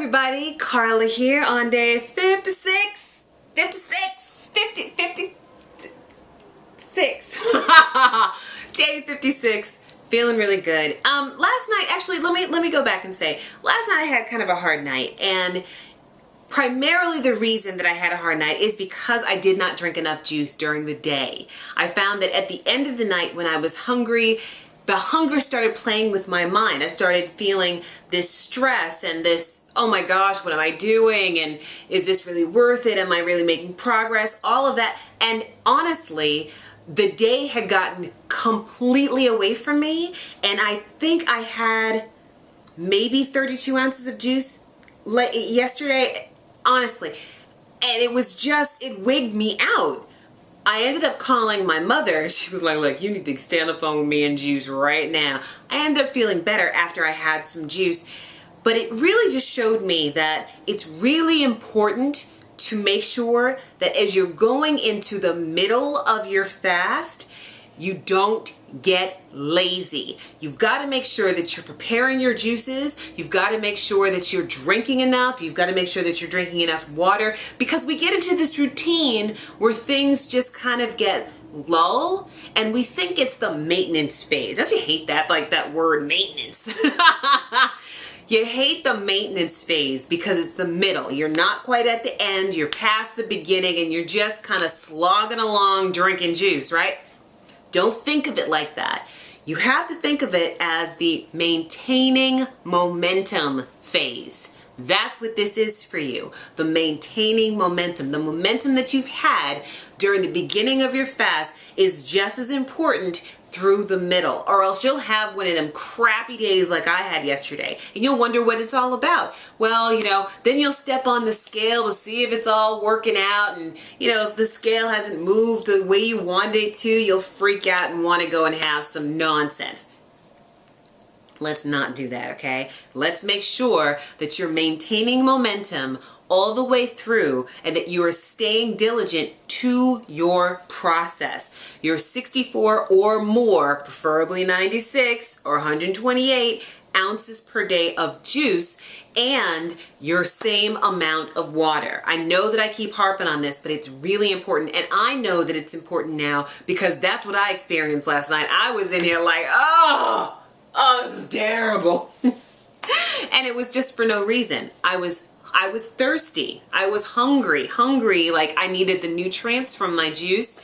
everybody, Carla here on day 56. Day 56, feeling really good. Last night, actually, let me go back and say, last night I had kind of a hard night, and primarily the reason that I had a hard night is because I did not drink enough juice during the day. I found that at the end of the night when I was hungry, the hunger started playing with my mind. I started feeling this stress and this, oh my gosh, what am I doing? And is this really worth it? Am I really making progress? All of that. And honestly, the day had gotten completely away from me. And I think I had maybe 32 ounces of juice yesterday, honestly. And it was just, it wigged me out. I ended up calling my mother. She was like, look, you need to stay on the phone with me and juice right now. I ended up feeling better after I had some juice. But it really just showed me that it's really important to make sure that as you're going into the middle of your fast, you don't get lazy. You've got to make sure that you're preparing your juices. You've got to make sure that you're drinking enough. You've got to make sure that you're drinking enough water, because we get into this routine where things just kind of get lull and we think it's the maintenance phase. Don't you hate that? Like that word maintenance. You hate the maintenance phase because it's the middle. You're not quite at the end. You're past the beginning and you're just kind of slogging along drinking juice, right? Don't think of it like that. You have to think of it as the maintaining momentum phase. That's what this is for you. The maintaining momentum. The momentum that you've had during the beginning of your fast is just as important through the middle, or else you'll have one of them crappy days like I had yesterday and you'll wonder what it's all about. Well, then you'll step on the scale to see if it's all working out, and if the scale hasn't moved the way you wanted it to, you'll freak out and want to go and have some nonsense. Let's not do that, okay? Let's make sure that you're maintaining momentum all the way through and that you are staying diligent to your process. Your 64 or more, preferably 96 or 128 ounces per day of juice, and your same amount of water. I know that I keep harping on this, but it's really important, and I know that it's important now because that's what I experienced last night. I was in here like, oh, this is terrible. And it was just for no reason. I was thirsty. I was hungry, like I needed the nutrients from my juice.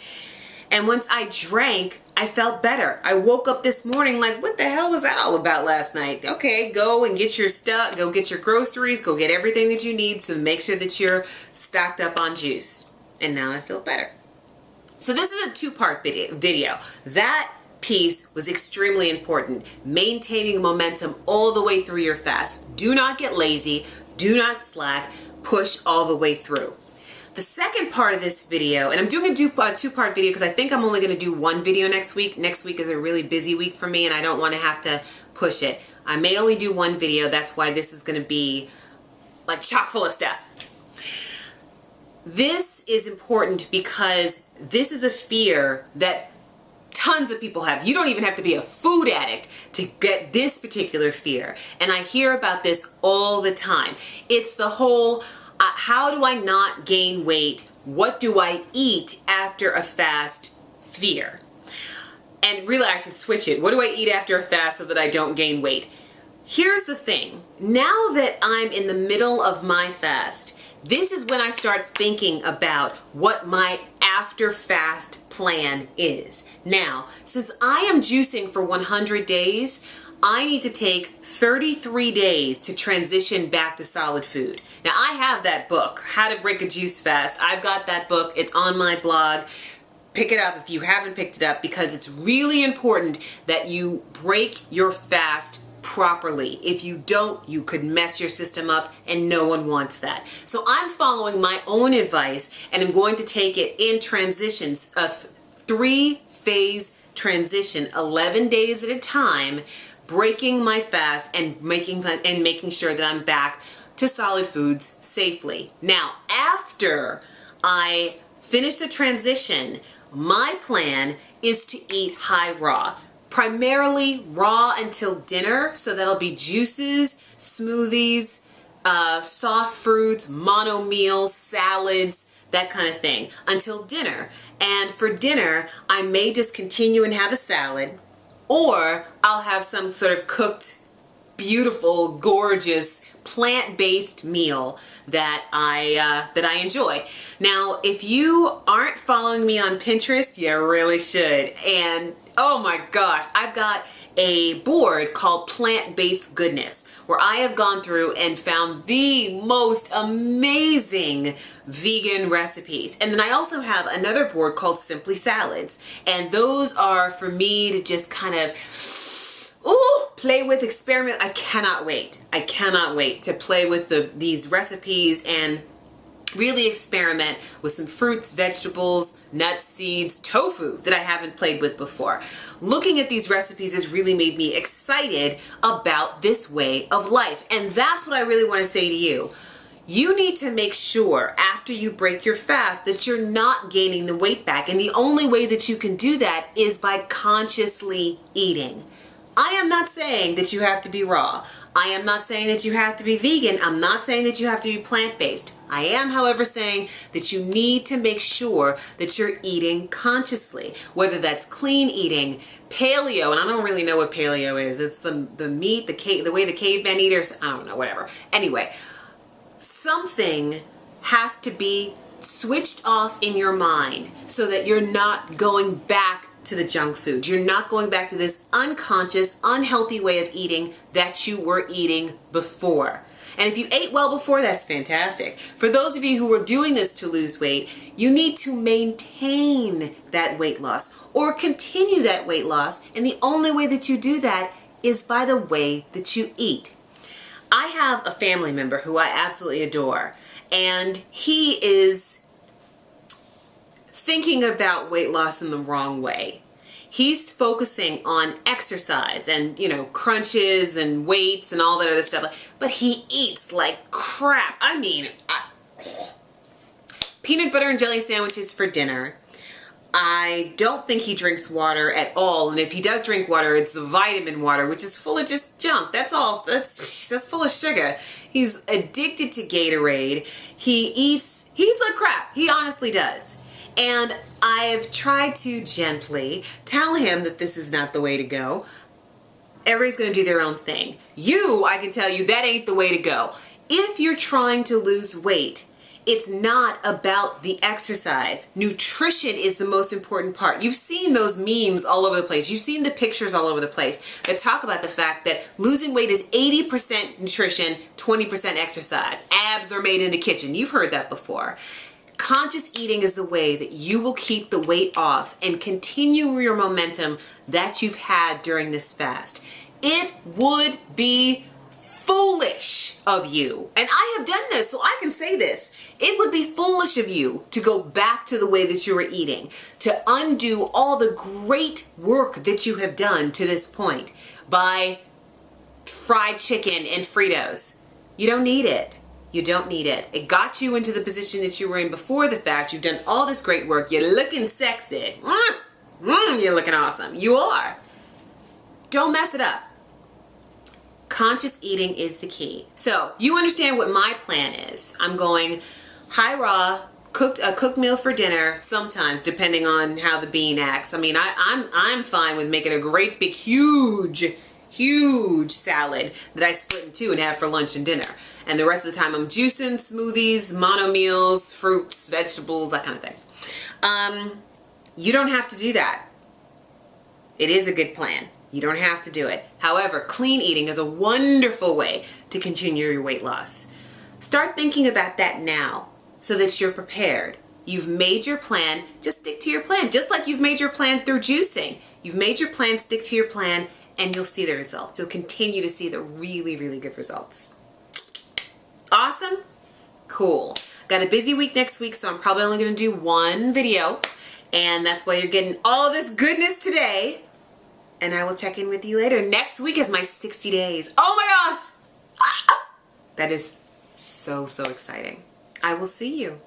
And once I drank, I felt better. I woke up this morning like, what the hell was that all about last night? Okay, go and get your stuff, go get your groceries, go get everything that you need to make sure that you're stocked up on juice. And now I feel better. So this is a two-part video. That piece was extremely important. Maintaining momentum all the way through your fast. Do not get lazy. Do not slack. Push all the way through. The second part of this video, and I'm doing a two-part video because I think I'm only going to do one video next week. Next week is a really busy week for me and I don't want to have to push it. I may only do one video. That's why this is going to be like chock full of stuff. This is important because this is a fear that tons of people have. You don't even have to be a food addict to get this particular fear. And I hear about this all the time. It's the whole, how do I not gain weight? What do I eat after a fast fear? And really I should switch it. What do I eat after a fast so that I don't gain weight? Here's the thing. Now that I'm in the middle of my fast, this is when I start thinking about what my after fast plan is. Now, since I am juicing for 100 days, I need to take 33 days to transition back to solid food. Now, I have that book, How to Break a Juice Fast. I've got that book. It's on my blog. Pick it up if you haven't picked it up, because it's really important that you break your fast properly. If you don't, you could mess your system up, and no one wants that. So I'm following my own advice, and I'm going to take it in transitions of 3-phase transition, 11 days at a time, breaking my fast and making sure that I'm back to solid foods safely. Now, after I finish the transition, my plan is to eat high raw. Primarily raw until dinner, so that'll be juices, smoothies, soft fruits, mono meals, salads, that kind of thing, until dinner. And for dinner, I may just continue and have a salad, or I'll have some sort of cooked, beautiful, gorgeous, plant-based meal that I enjoy. Now, if you aren't following me on Pinterest, you really should. And oh my gosh, I've got a board called Plant-Based Goodness, where I have gone through and found the most amazing vegan recipes. And then I also have another board called Simply Salads. And those are for me to just kind of play with, experiment. I cannot wait. I cannot wait to play with these recipes and really experiment with some fruits, vegetables, nuts, seeds, tofu that I haven't played with before. Looking at these recipes has really made me excited about this way of life. And that's what I really want to say to you. You need to make sure after you break your fast that you're not gaining the weight back. And the only way that you can do that is by consciously eating. I am not saying that you have to be raw. I am not saying that you have to be vegan. I'm not saying that you have to be plant-based. I am, however, saying that you need to make sure that you're eating consciously, whether that's clean eating, paleo, and I don't really know what paleo is. It's the meat, the way the cavemen eat, or I don't know, whatever. Anyway, something has to be switched off in your mind so that you're not going back to the junk food. You're not going back to this unconscious, unhealthy way of eating that you were eating before. And if you ate well before, that's fantastic. For those of you who are doing this to lose weight, you need to maintain that weight loss or continue that weight loss. And the only way that you do that is by the way that you eat. I have a family member who I absolutely adore, and he is thinking about weight loss in the wrong way. He's focusing on exercise and, crunches and weights and all that other stuff, but he eats like crap. I mean, peanut butter and jelly sandwiches for dinner. I don't think he drinks water at all, and if he does drink water, it's the vitamin water, which is full of just junk. That's all. That's full of sugar. He's addicted to Gatorade. He eats like crap. He honestly does. And I've tried to gently tell him that this is not the way to go. Everybody's going to do their own thing. I can tell you, that ain't the way to go. If you're trying to lose weight, it's not about the exercise. Nutrition is the most important part. You've seen those memes all over the place. You've seen the pictures all over the place that talk about the fact that losing weight is 80% nutrition, 20% exercise. Abs are made in the kitchen. You've heard that before. Conscious eating is the way that you will keep the weight off and continue your momentum that you've had during this fast. It would be foolish of you, and I have done this, so I can say this. It would be foolish of you to go back to the way that you were eating, to undo all the great work that you have done to this point by fried chicken and Fritos. You don't need it. You don't need it. It got you into the position that you were in before the fast. You've done all this great work. You're looking sexy. You're looking awesome. You are. Don't mess it up. Conscious eating is the key. So you understand what my plan is. I'm going high raw, a cooked meal for dinner, sometimes depending on how the bean acts. I mean, I'm fine with making a great big huge salad that I split in two and have for lunch and dinner. And the rest of the time I'm juicing, smoothies, mono meals, fruits, vegetables, that kind of thing. You don't have to do that. It is a good plan. You don't have to do it. However, clean eating is a wonderful way to continue your weight loss. Start thinking about that now so that you're prepared. You've made your plan, just stick to your plan. Just like you've made your plan through juicing. You've made your plan, stick to your plan, and you'll see the results. You'll continue to see the really, really good results. Awesome? Cool. Got a busy week next week, so I'm probably only going to do one video. And that's why you're getting all this goodness today. And I will check in with you later. Next week is my 60 days. Oh my gosh! That is so, so exciting. I will see you.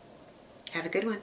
Have a good one.